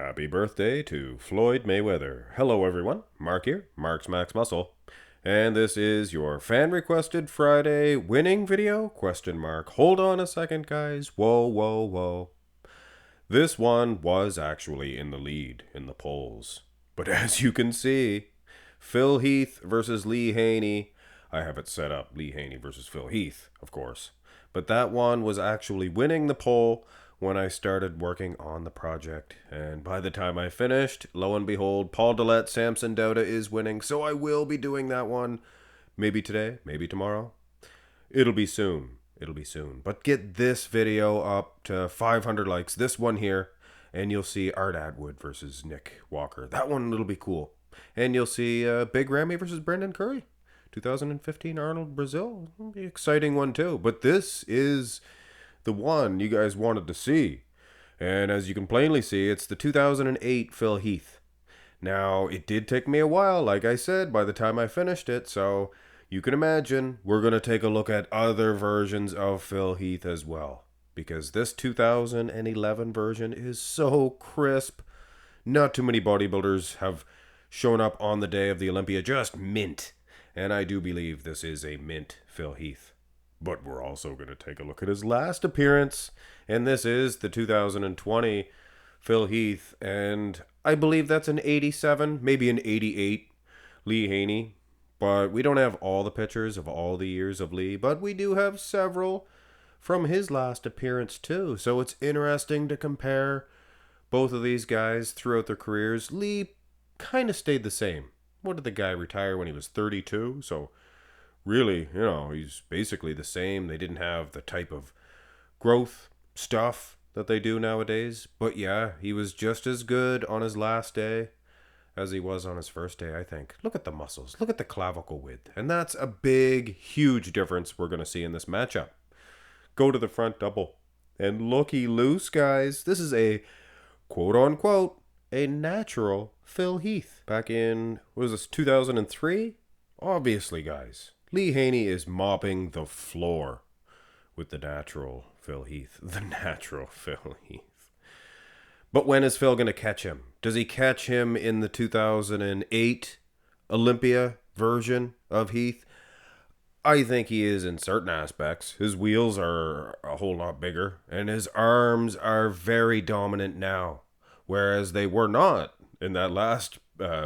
Happy birthday to Floyd Mayweather. Hello everyone, Mark here, Mark's Max Muscle. And this is your fan requested Friday winning video? Hold on a second guys. Whoa. This one was actually in the lead in the polls. But as you can see, Phil Heath versus Lee Haney. I have it set up, Lee Haney versus Phil Heath, of course. But that one was actually winning the poll when I started working on the project. And by the time I finished, lo and behold, Paul Dillette, Samson Dauda is winning. So I will be doing that one. Maybe today, maybe tomorrow. It'll be soon. But get this video up to 500 likes, this one here, and you'll see Art Atwood versus Nick Walker. That one will be cool. And you'll see Big Ramy versus Brendan Curry. 2015 Arnold Brazil. It'll be an exciting one too. But this is the one you guys wanted to see. And as you can plainly see, it's the 2008 Phil Heath. Now, it did take me a while, like I said, by the time I finished it, so you can imagine we're going to take a look at other versions of Phil Heath as well. Because this 2011 version is so crisp. Not too many bodybuilders have shown up on the day of the Olympia, just mint. And I do believe this is a mint Phil Heath. But we're also going to take a look at his last appearance. And this is the 2020 Phil Heath. And I believe that's an 87, maybe an 88 Lee Haney. But we don't have all the pictures of all the years of Lee. But we do have several from his last appearance too. So it's interesting to compare both of these guys throughout their careers. Lee kind of stayed the same. What did the guy retire when he was 32? So really, he's basically the same. They didn't have the type of growth stuff that they do nowadays. But yeah, he was just as good on his last day as he was on his first day, I think. Look at the muscles. Look at the clavicle width. And that's a big, huge difference we're going to see in this matchup. Go to the front double. And looky loose, guys. This is a quote-unquote a natural Phil Heath. Back in, what was this, 2003? Obviously, guys. Lee Haney is mopping the floor with the natural Phil Heath. The natural Phil Heath. But when is Phil going to catch him? Does he catch him in the 2008 Olympia version of Heath? I think he is in certain aspects. His wheels are a whole lot bigger, and his arms are very dominant now, whereas they were not in that last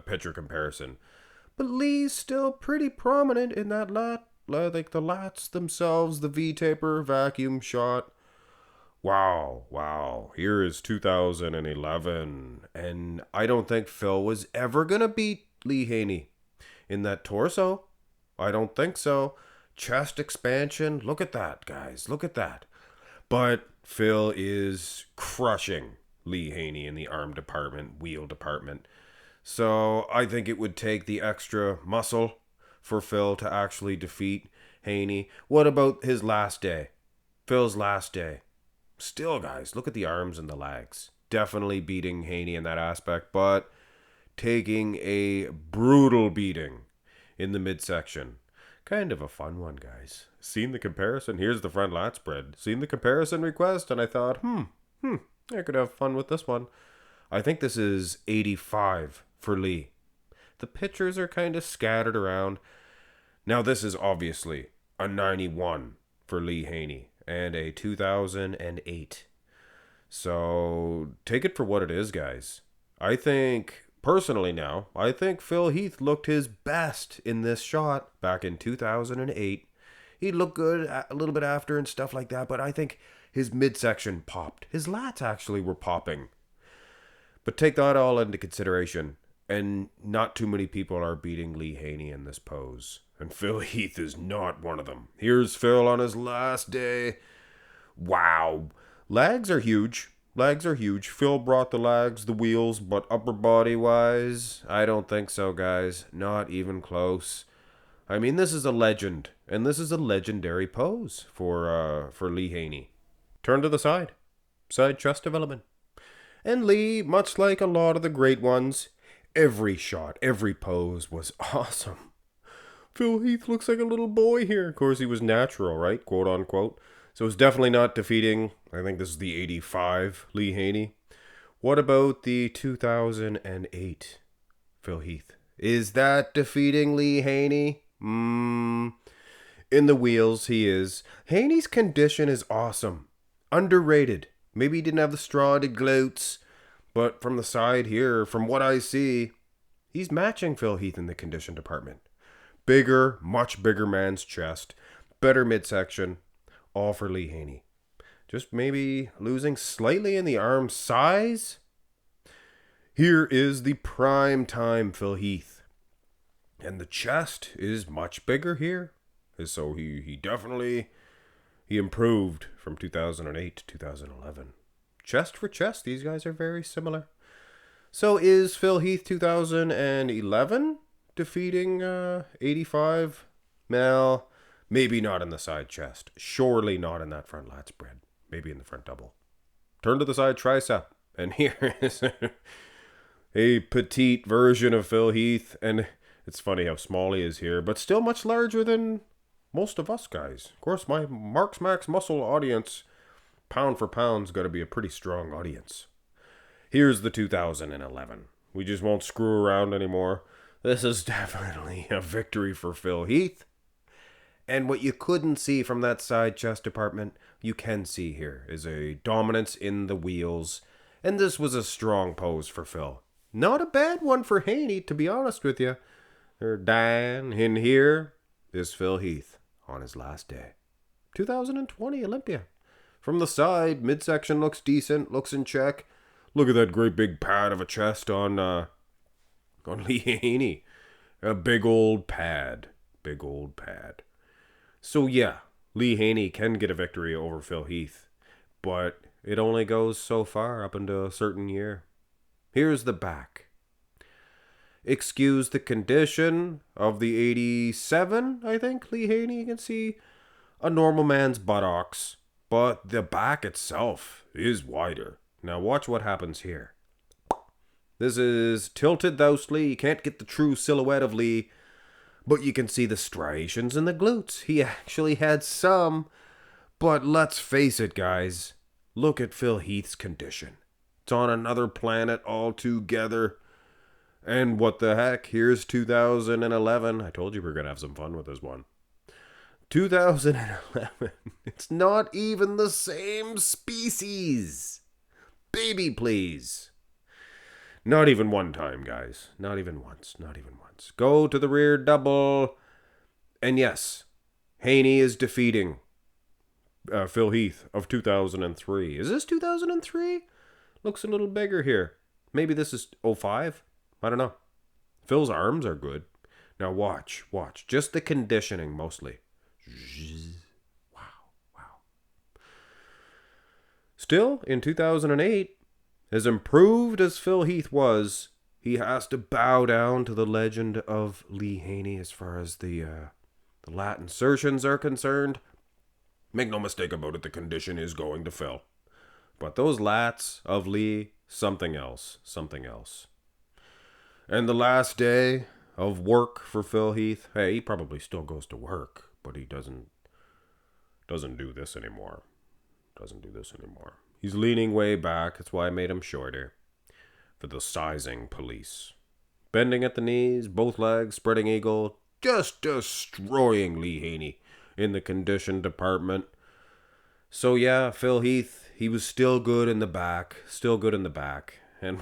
picture comparison. But Lee's still pretty prominent in that lat, like the lats themselves, the V-taper, vacuum shot. Wow. Here is 2011. And I don't think Phil was ever going to beat Lee Haney in that torso. I don't think so. Chest expansion. Look at that, guys. Look at that. But Phil is crushing Lee Haney in the arm department, wheel department. So I think it would take the extra muscle for Phil to actually defeat Haney. What about his last day? Phil's last day. Still, guys, look at the arms and the legs. Definitely beating Haney in that aspect, but taking a brutal beating in the midsection. Kind of a fun one, guys. Seen the comparison? Here's the front lat spread. Seen the comparison request, and I thought, I could have fun with this one. I think this is 85 for Lee. The pictures are kind of scattered around. Now, this is obviously a 91 for Lee Haney and a 2008. So take it for what it is, guys. I think, personally now, I think Phil Heath looked his best in this shot back in 2008. He looked good a little bit after and stuff like that, but I think his midsection popped. His lats actually were popping. But take that all into consideration, and not too many people are beating Lee Haney in this pose. And Phil Heath is not one of them. Here's Phil on his last day. Wow. Legs are huge. Phil brought the legs, the wheels, but upper body wise, I don't think so, guys. Not even close. I mean, this is a legend, and this is a legendary pose for Lee Haney. Turn to the side. Side chest development. And Lee, much like a lot of the great ones, every shot, every pose was awesome. Phil Heath looks like a little boy here. Of course, he was natural, right? Quote unquote. So it's definitely not defeating, I think this is the 85 Lee Haney. What about the 2008 Phil Heath? Is that defeating Lee Haney? In the wheels, he is. Haney's condition is awesome. Underrated. Maybe he didn't have the straw-did glutes, but from the side here, from what I see, he's matching Phil Heath in the condition department. Bigger, much bigger man's chest. Better midsection. All for Lee Haney. Just maybe losing slightly in the arm size. Here is the prime time Phil Heath. And the chest is much bigger here. So he definitely improved from 2008 to 2011. Chest for chest, these guys are very similar. So is Phil Heath 2011 defeating 85? Well, maybe not in the side chest. Surely not in that front lat spread. Maybe in the front double. Turn to the side tricep. And here is a petite version of Phil Heath. And it's funny how small he is here, but still much larger than most of us guys. Of course, my Marks Max Muscle audience, pound for pound's got to be a pretty strong audience. Here's the 2011. We just won't screw around anymore. This is definitely a victory for Phil Heath. And what you couldn't see from that side chest department, you can see here, is a dominance in the wheels. And this was a strong pose for Phil. Not a bad one for Haney, to be honest with you. They're dying in here. Is Phil Heath on his last day. 2020 Olympia. From the side, midsection looks decent, looks in check. Look at that great big pad of a chest on Lee Haney. A big old pad. Big old pad. So yeah, Lee Haney can get a victory over Phil Heath. But it only goes so far up into a certain year. Here's the back. Excuse the condition of the 87, I think, Lee Haney. You can see a normal man's buttocks, but the back itself is wider. Now watch what happens here. This is tilted thousely. You can't get the true silhouette of Lee, but you can see the striations in the glutes. He actually had some, but let's face it, guys. Look at Phil Heath's condition. It's on another planet altogether. And what the heck, here's 2011. I told you we were going to have some fun with this one. 2011. It's not even the same species. Baby, please. Not even one time, guys. Not even once. Not even once. Go to the rear double. And yes, Haney is defeating Phil Heath of 2003. Is this 2003? Looks a little bigger here. Maybe this is 05? I don't know. Phil's arms are good. Now watch. Just the conditioning mostly. Wow. Still, in 2008, as improved as Phil Heath was, he has to bow down to the legend of Lee Haney as far as the lat insertions are concerned. Make no mistake about it, the condition is going to Phil. But those lats of Lee, something else. And the last day of work for Phil Heath, hey, he probably still goes to work, but he doesn't do this anymore. He's leaning way back. That's why I made him shorter. For the sizing police. Bending at the knees, both legs, spreading eagle, just destroying Lee Haney in the condition department. So yeah, Phil Heath, he was still good in the back. And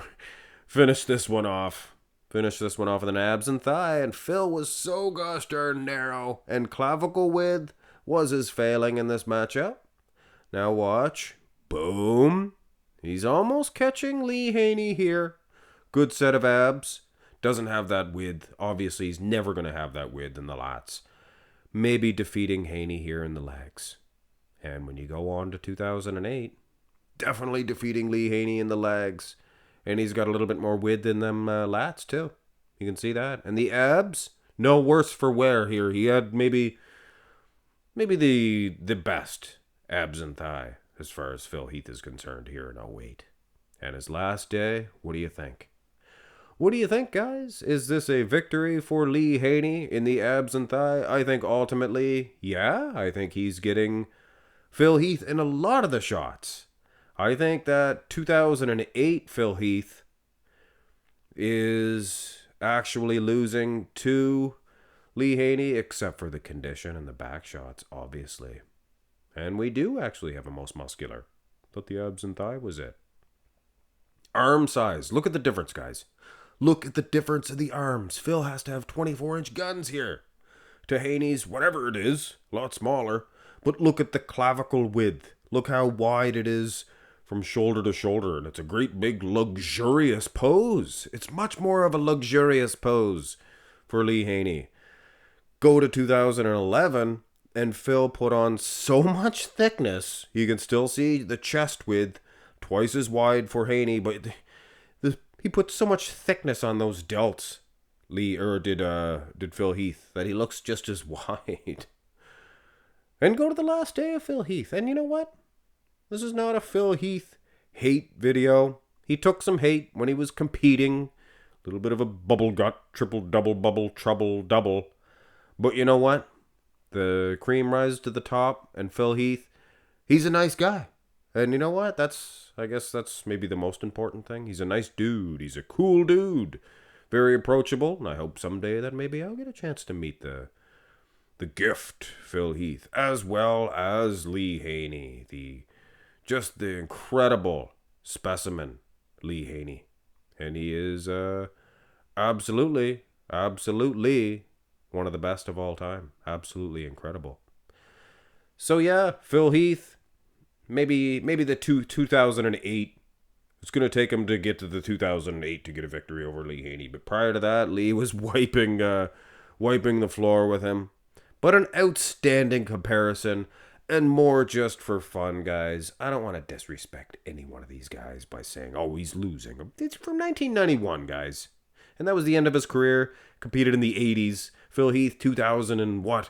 finished this one off with an abs and thigh. And Phil was so gosh darn narrow. And clavicle width was his failing in this matchup. Now watch. Boom. He's almost catching Lee Haney here. Good set of abs. Doesn't have that width. Obviously, he's never going to have that width in the lats. Maybe defeating Haney here in the legs. And when you go on to 2008, definitely defeating Lee Haney in the legs. And he's got a little bit more width in them lats too. You can see that. And the abs, no worse for wear here. He had maybe the best abs and thigh as far as Phil Heath is concerned here in 08. And his last day, what do you think? What do you think, guys? Is this a victory for Lee Haney in the abs and thigh? I think ultimately, yeah. I think he's getting Phil Heath in a lot of the shots. I think that 2008 Phil Heath is actually losing to Lee Haney, except for the condition and the back shots, obviously. And we do actually have a most muscular. But the abs and thigh was it. Arm size. Look at the difference, guys. Look at the difference in the arms. Phil has to have 24-inch guns here. To Haney's, whatever it is, a lot smaller. But look at the clavicle width. Look how wide it is from shoulder to shoulder. And it's a great big luxurious pose. It's much more of a luxurious pose for Lee Haney. Go to 2011, and Phil put on so much thickness. You can still see the chest width twice as wide for Haney, but he put so much thickness on those delts. Did Phil Heath, that he looks just as wide. And go to the last day of Phil Heath, and you know what? This is not a Phil Heath hate video. He took some hate when he was competing. A little bit of a bubble gut, triple double bubble, trouble double. But you know what? The cream rises to the top, and Phil Heath, he's a nice guy. And you know what? I guess that's maybe the most important thing. He's a nice dude. He's a cool dude. Very approachable. And I hope someday that maybe I'll get a chance to meet the gift, Phil Heath, as well as Lee Haney. Just the incredible specimen, Lee Haney. And he is absolutely one of the best of all time. Absolutely incredible. So yeah, Phil Heath. Maybe the 2008. It's going to take him to get to the 2008 to get a victory over Lee Haney. But prior to that, Lee was wiping the floor with him. But an outstanding comparison, and more just for fun, guys. I don't want to disrespect any one of these guys by saying, oh, he's losing. It's from 1991, guys. And that was the end of his career. Competed in the 80s. Phil Heath, 2000 and what?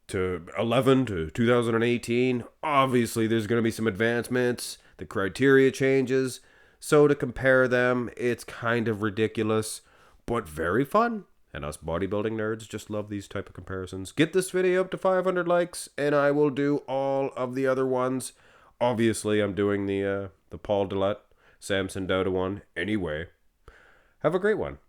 To 11 to 2018. Obviously, there's going to be some advancements. The criteria changes. So to compare them, it's kind of ridiculous, but very fun. And us bodybuilding nerds just love these type of comparisons. Get this video up to 500 likes, and I will do all of the other ones. Obviously, I'm doing the Paul Dillette, Samson Dowda one anyway. Have a great one.